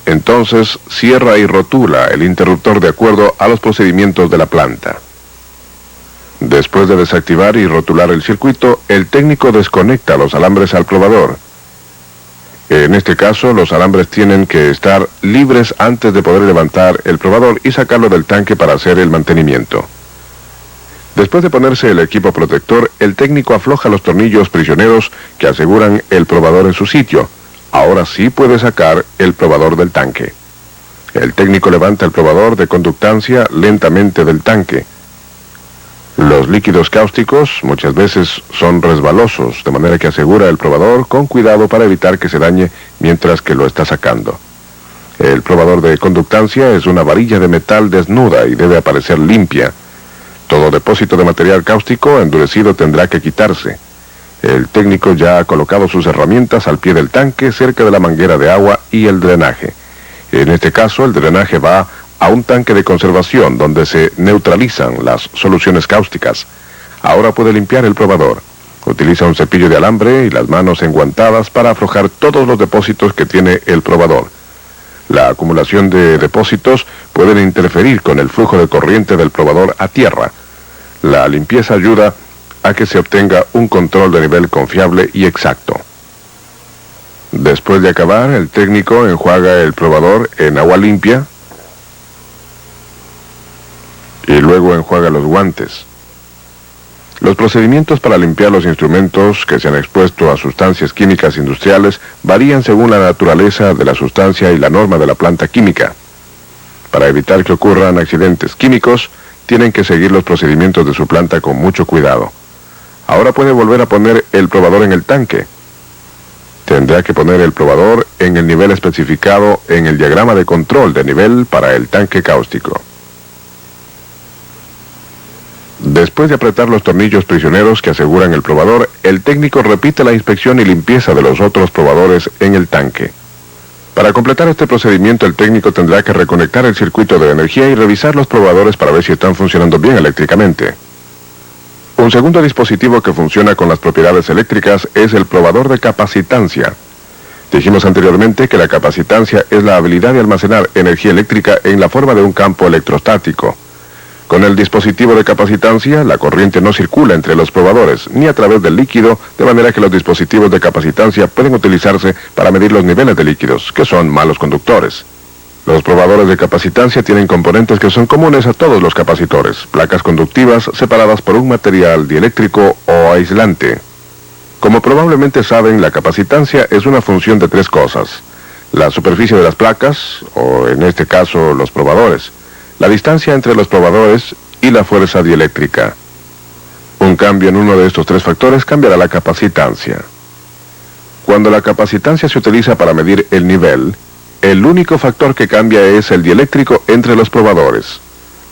Entonces, cierra y rotula el interruptor de acuerdo a los procedimientos de la planta. Después de desactivar y rotular el circuito, el técnico desconecta los alambres al probador. En este caso, los alambres tienen que estar libres antes de poder levantar el probador y sacarlo del tanque para hacer el mantenimiento. Después de ponerse el equipo protector, el técnico afloja los tornillos prisioneros que aseguran el probador en su sitio. Ahora sí puede sacar el probador del tanque. El técnico levanta el probador de conductancia lentamente del tanque. Los líquidos cáusticos muchas veces son resbalosos, de manera que asegura el probador con cuidado para evitar que se dañe mientras que lo está sacando. El probador de conductancia es una varilla de metal desnuda y debe aparecer limpia. Todo depósito de material cáustico endurecido tendrá que quitarse. El técnico ya ha colocado sus herramientas al pie del tanque cerca de la manguera de agua y el drenaje. En este caso, el drenaje va a un tanque de conservación donde se neutralizan las soluciones cáusticas. Ahora puede limpiar el probador. Utiliza un cepillo de alambre y las manos enguantadas para aflojar todos los depósitos que tiene el probador. La acumulación de depósitos puede interferir con el flujo de corriente del probador a tierra. La limpieza ayuda a que se obtenga un control de nivel confiable y exacto. Después de acabar, el técnico enjuaga el probador en agua limpia y luego enjuaga los guantes. Los procedimientos para limpiar los instrumentos que se han expuesto a sustancias químicas industriales varían según la naturaleza de la sustancia y la norma de la planta química. Para evitar que ocurran accidentes químicos, tienen que seguir los procedimientos de su planta con mucho cuidado. Ahora puede volver a poner el probador en el tanque. Tendrá que poner el probador en el nivel especificado en el diagrama de control de nivel para el tanque cáustico. Después de apretar los tornillos prisioneros que aseguran el probador, el técnico repite la inspección y limpieza de los otros probadores en el tanque. Para completar este procedimiento, el técnico tendrá que reconectar el circuito de energía y revisar los probadores para ver si están funcionando bien eléctricamente. Un segundo dispositivo que funciona con las propiedades eléctricas es el probador de capacitancia. Dijimos anteriormente que la capacitancia es la habilidad de almacenar energía eléctrica en la forma de un campo electrostático. Con el dispositivo de capacitancia, la corriente no circula entre los probadores, ni a través del líquido, de manera que los dispositivos de capacitancia pueden utilizarse para medir los niveles de líquidos, que son malos conductores. Los probadores de capacitancia tienen componentes que son comunes a todos los capacitores, placas conductivas separadas por un material dieléctrico o aislante. Como probablemente saben, la capacitancia es una función de tres cosas: la superficie de las placas, o en este caso los probadores, la distancia entre los probadores y la fuerza dieléctrica. Un cambio en uno de estos tres factores cambiará la capacitancia. Cuando la capacitancia se utiliza para medir el nivel, el único factor que cambia es el dieléctrico entre los probadores.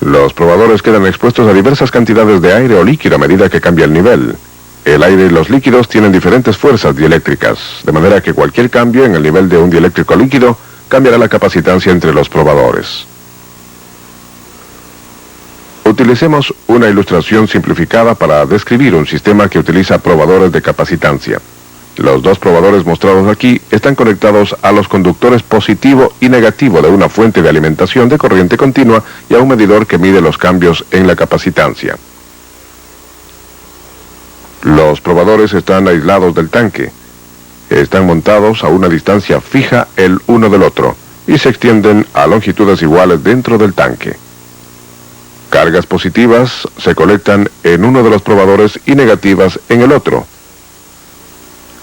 Los probadores quedan expuestos a diversas cantidades de aire o líquido a medida que cambia el nivel. El aire y los líquidos tienen diferentes fuerzas dieléctricas, de manera que cualquier cambio en el nivel de un dieléctrico líquido cambiará la capacitancia entre los probadores. Utilicemos una ilustración simplificada para describir un sistema que utiliza probadores de capacitancia. Los dos probadores mostrados aquí están conectados a los conductores positivo y negativo de una fuente de alimentación de corriente continua y a un medidor que mide los cambios en la capacitancia. Los probadores están aislados del tanque. Están montados a una distancia fija el uno del otro y se extienden a longitudes iguales dentro del tanque. Cargas positivas se colectan en uno de los probadores y negativas en el otro.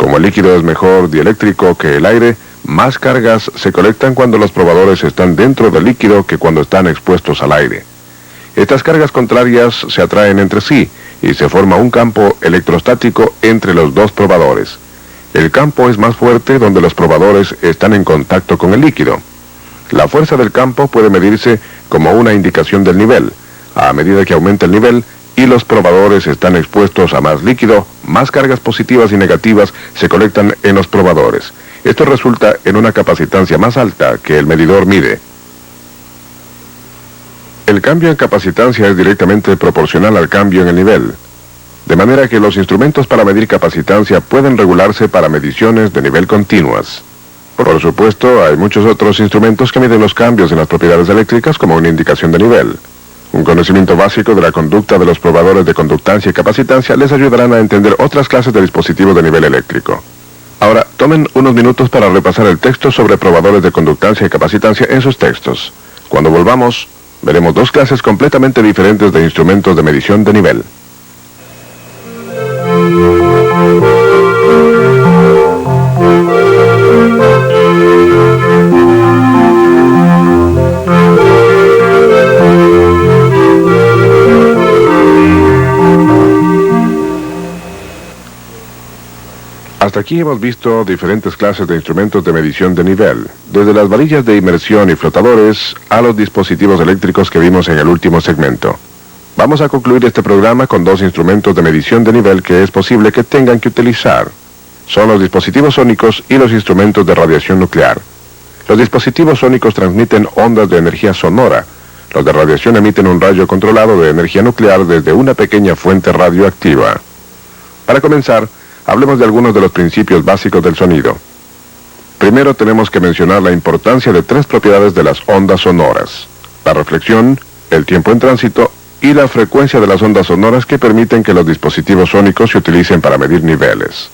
Como el líquido es mejor dieléctrico que el aire, más cargas se colectan cuando los probadores están dentro del líquido que cuando están expuestos al aire. Estas cargas contrarias se atraen entre sí y se forma un campo electrostático entre los dos probadores. El campo es más fuerte donde los probadores están en contacto con el líquido. La fuerza del campo puede medirse como una indicación del nivel. A medida que aumenta el nivel y los probadores están expuestos a más líquido, más cargas positivas y negativas se colectan en los probadores. Esto resulta en una capacitancia más alta que el medidor mide. El cambio en capacitancia es directamente proporcional al cambio en el nivel, de manera que los instrumentos para medir capacitancia pueden regularse para mediciones de nivel continuas. Por supuesto, hay muchos otros instrumentos que miden los cambios en las propiedades eléctricas como una indicación de nivel. Un conocimiento básico de la conducta de los probadores de conductancia y capacitancia les ayudarán a entender otras clases de dispositivos de nivel eléctrico. Ahora, tomen unos minutos para repasar el texto sobre probadores de conductancia y capacitancia en sus textos. Cuando volvamos, veremos dos clases completamente diferentes de instrumentos de medición de nivel. Hasta aquí hemos visto diferentes clases de instrumentos de medición de nivel, desde las varillas de inmersión y flotadores a los dispositivos eléctricos que vimos en el último segmento. Vamos a concluir este programa con dos instrumentos de medición de nivel que es posible que tengan que utilizar. Son los dispositivos sónicos y los instrumentos de radiación nuclear. Los dispositivos sónicos transmiten ondas de energía sonora. Los de radiación emiten un rayo controlado de energía nuclear desde una pequeña fuente radioactiva. Para comenzar, hablemos de algunos de los principios básicos del sonido. Primero tenemos que mencionar la importancia de tres propiedades de las ondas sonoras: la reflexión, el tiempo en tránsito y la frecuencia de las ondas sonoras que permiten que los dispositivos sónicos se utilicen para medir niveles.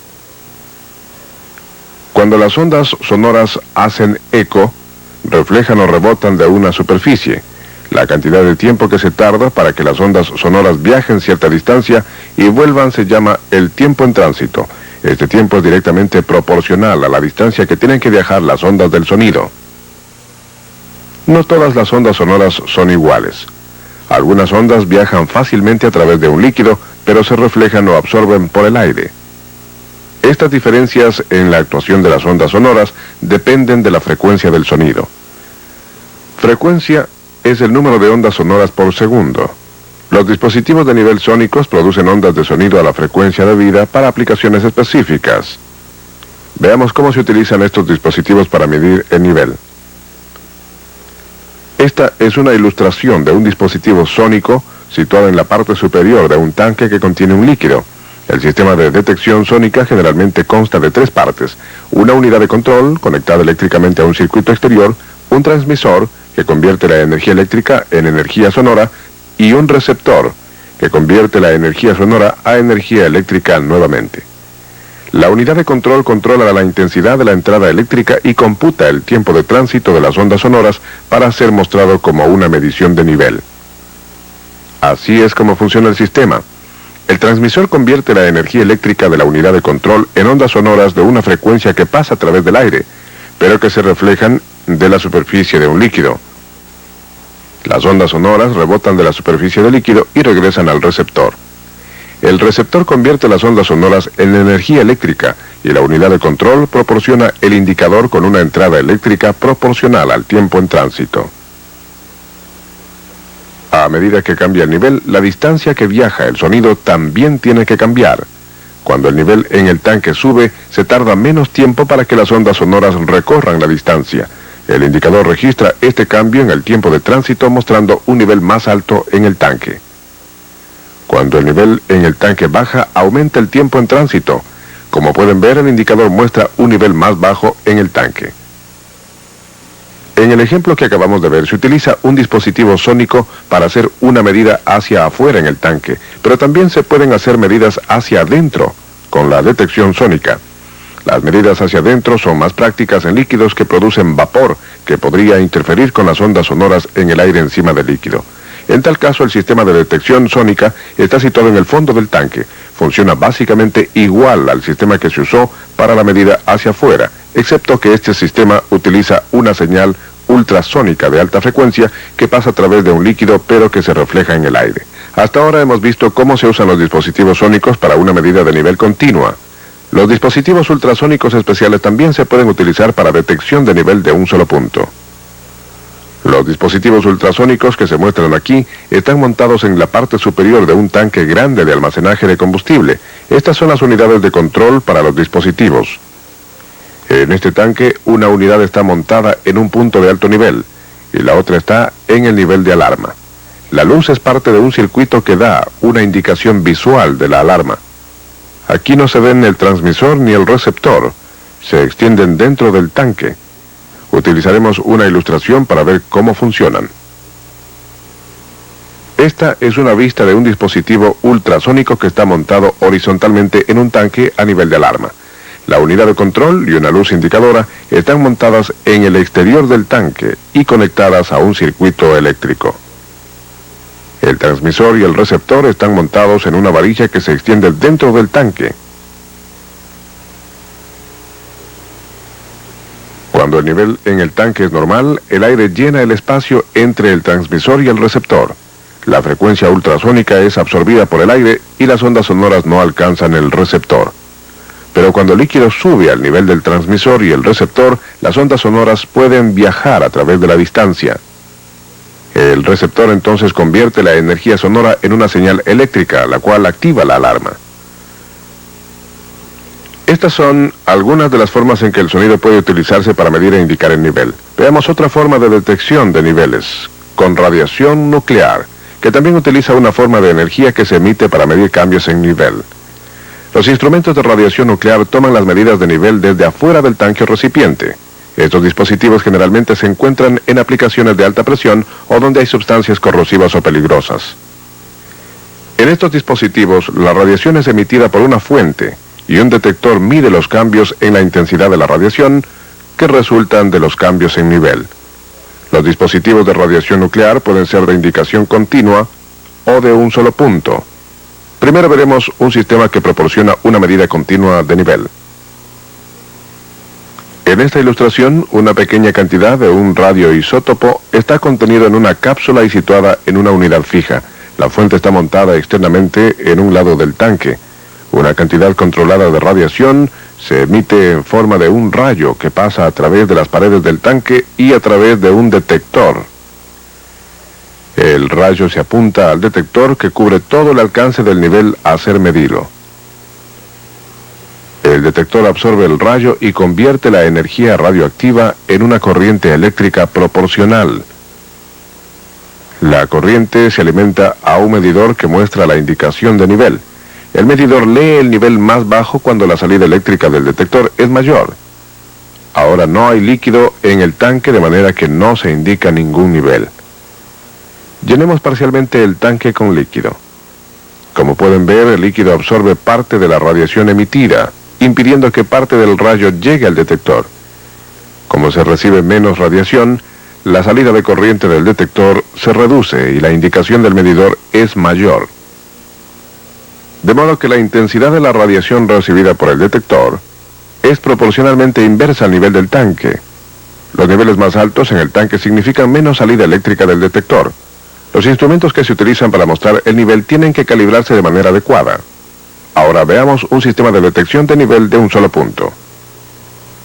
Cuando las ondas sonoras hacen eco, reflejan o rebotan de una superficie. La cantidad de tiempo que se tarda para que las ondas sonoras viajen cierta distancia y vuelvan se llama el tiempo en tránsito. Este tiempo es directamente proporcional a la distancia que tienen que viajar las ondas del sonido. No todas las ondas sonoras son iguales. Algunas ondas viajan fácilmente a través de un líquido, pero se reflejan o absorben por el aire. Estas diferencias en la actuación de las ondas sonoras dependen de la frecuencia del sonido. Frecuencia es el número de ondas sonoras por segundo. Los dispositivos de nivel sónicos producen ondas de sonido a la frecuencia debida para aplicaciones específicas. Veamos cómo se utilizan estos dispositivos para medir el nivel. Esta es una ilustración de un dispositivo sónico situado en la parte superior de un tanque que contiene un líquido. El sistema de detección sónica generalmente consta de tres partes: una unidad de control conectada eléctricamente a un circuito exterior, un transmisor que convierte la energía eléctrica en energía sonora y un receptor que convierte la energía sonora a energía eléctrica nuevamente. La unidad de control controla la intensidad de la entrada eléctrica y computa el tiempo de tránsito de las ondas sonoras para ser mostrado como una medición de nivel. Así es como funciona el sistema. El transmisor convierte la energía eléctrica de la unidad de control en ondas sonoras de una frecuencia que pasa a través del aire, pero que se reflejan de la superficie de un líquido. Las ondas sonoras rebotan de la superficie del líquido y regresan al receptor. El receptor convierte las ondas sonoras en energía eléctrica y la unidad de control proporciona el indicador con una entrada eléctrica proporcional al tiempo en tránsito. A medida que cambia el nivel, la distancia que viaja el sonido también tiene que cambiar. Cuando el nivel en el tanque sube, se tarda menos tiempo para que las ondas sonoras recorran la distancia. El indicador registra este cambio en el tiempo de tránsito mostrando un nivel más alto en el tanque. Cuando el nivel en el tanque baja, aumenta el tiempo en tránsito. Como pueden ver, el indicador muestra un nivel más bajo en el tanque. En el ejemplo que acabamos de ver, se utiliza un dispositivo sónico para hacer una medida hacia afuera en el tanque, pero también se pueden hacer medidas hacia adentro con la detección sónica. Las medidas hacia adentro son más prácticas en líquidos que producen vapor, que podría interferir con las ondas sonoras en el aire encima del líquido. En tal caso, el sistema de detección sónica está situado en el fondo del tanque. funciona básicamente igual al sistema que se usó para la medida hacia afuera, excepto que este sistema utiliza una señal ultrasónica de alta frecuencia que pasa a través de un líquido pero que se refleja en el aire. Hasta ahora hemos visto cómo se usan los dispositivos sónicos para una medida de nivel continua. Los dispositivos ultrasónicos especiales también se pueden utilizar para detección de nivel de un solo punto. Los dispositivos ultrasónicos que se muestran aquí están montados en la parte superior de un tanque grande de almacenaje de combustible. Estas son las unidades de control para los dispositivos. En este tanque, una unidad está montada en un punto de alto nivel y la otra está en el nivel de alarma. La luz es parte de un circuito que da una indicación visual de la alarma. Aquí no se ven el transmisor ni el receptor, se extienden dentro del tanque. Utilizaremos una ilustración para ver cómo funcionan. Esta es una vista de un dispositivo ultrasónico que está montado horizontalmente en un tanque a nivel de alarma. La unidad de control y una luz indicadora están montadas en el exterior del tanque y conectadas a un circuito eléctrico. El transmisor y el receptor están montados en una varilla que se extiende dentro del tanque. Cuando el nivel en el tanque es normal, el aire llena el espacio entre el transmisor y el receptor. La frecuencia ultrasónica es absorbida por el aire y las ondas sonoras no alcanzan el receptor. Pero cuando el líquido sube al nivel del transmisor y el receptor, las ondas sonoras pueden viajar a través de la distancia. El receptor entonces convierte la energía sonora en una señal eléctrica, la cual activa la alarma. Estas son algunas de las formas en que el sonido puede utilizarse para medir e indicar el nivel. Veamos otra forma de detección de niveles, con radiación nuclear, que también utiliza una forma de energía que se emite para medir cambios en nivel. Los instrumentos de radiación nuclear toman las medidas de nivel desde afuera del tanque o recipiente. Estos dispositivos generalmente se encuentran en aplicaciones de alta presión o donde hay sustancias corrosivas o peligrosas. En estos dispositivos, la radiación es emitida por una fuente y un detector mide los cambios en la intensidad de la radiación que resultan de los cambios en nivel. Los dispositivos de radiación nuclear pueden ser de indicación continua o de un solo punto. Primero veremos un sistema que proporciona una medida continua de nivel. En esta ilustración, una pequeña cantidad de un radioisótopo está contenido en una cápsula y situada en una unidad fija. La fuente está montada externamente en un lado del tanque. Una cantidad controlada de radiación se emite en forma de un rayo que pasa a través de las paredes del tanque y a través de un detector. El rayo se apunta al detector que cubre todo el alcance del nivel a ser medido. El detector absorbe el rayo y convierte la energía radioactiva en una corriente eléctrica proporcional. La corriente se alimenta a un medidor que muestra la indicación de nivel. El medidor lee el nivel más bajo cuando la salida eléctrica del detector es mayor. Ahora no hay líquido en el tanque de manera que no se indica ningún nivel. Llenemos parcialmente el tanque con líquido. Como pueden ver, el líquido absorbe parte de la radiación emitida, impidiendo que parte del rayo llegue al detector. Como se recibe menos radiación, la salida de corriente del detector se reduce y la indicación del medidor es mayor. De modo que la intensidad de la radiación recibida por el detector es proporcionalmente inversa al nivel del tanque. Los niveles más altos en el tanque significan menos salida eléctrica del detector. Los instrumentos que se utilizan para mostrar el nivel tienen que calibrarse de manera adecuada. Ahora veamos un sistema de detección de nivel de un solo punto.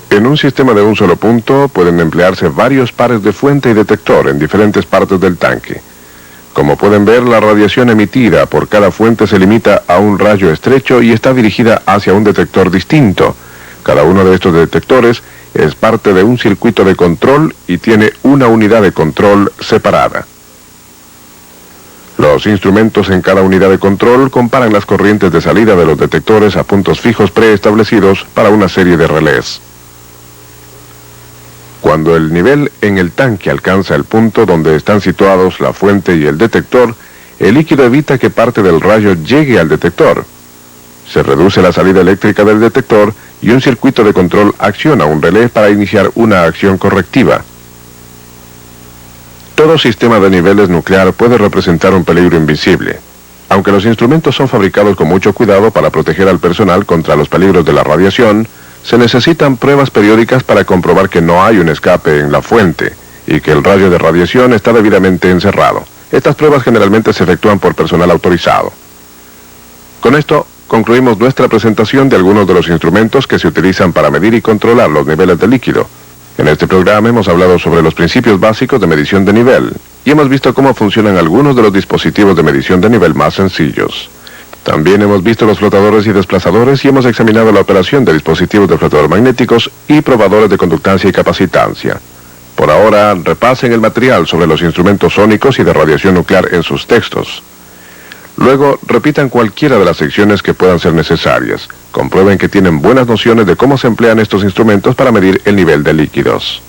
En un sistema de un solo punto pueden emplearse varios pares de fuente y detector en diferentes partes del tanque. Como pueden ver, la radiación emitida por cada fuente se limita a un rayo estrecho y está dirigida hacia un detector distinto. Cada uno de estos detectores es parte de un circuito de control y tiene una unidad de control separada. Los instrumentos en cada unidad de control comparan las corrientes de salida de los detectores a puntos fijos preestablecidos para una serie de relés. Cuando el nivel en el tanque alcanza el punto donde están situados la fuente y el detector, el líquido evita que parte del rayo llegue al detector. Se reduce la salida eléctrica del detector y un circuito de control acciona un relé para iniciar una acción correctiva. Todo sistema de niveles nuclear puede representar un peligro invisible. Aunque los instrumentos son fabricados con mucho cuidado para proteger al personal contra los peligros de la radiación, se necesitan pruebas periódicas para comprobar que no hay un escape en la fuente y que el rayo de radiación está debidamente encerrado. Estas pruebas generalmente se efectúan por personal autorizado. Con esto, concluimos nuestra presentación de algunos de los instrumentos que se utilizan para medir y controlar los niveles de líquido. En este programa hemos hablado sobre los principios básicos de medición de nivel y hemos visto cómo funcionan algunos de los dispositivos de medición de nivel más sencillos. También hemos visto los flotadores y desplazadores y hemos examinado la operación de dispositivos de flotador magnéticos y probadores de conductancia y capacitancia. Por ahora, repasen el material sobre los instrumentos sónicos y de radiación nuclear en sus textos. Luego, repitan cualquiera de las secciones que puedan ser necesarias. Comprueben que tienen buenas nociones de cómo se emplean estos instrumentos para medir el nivel de líquidos.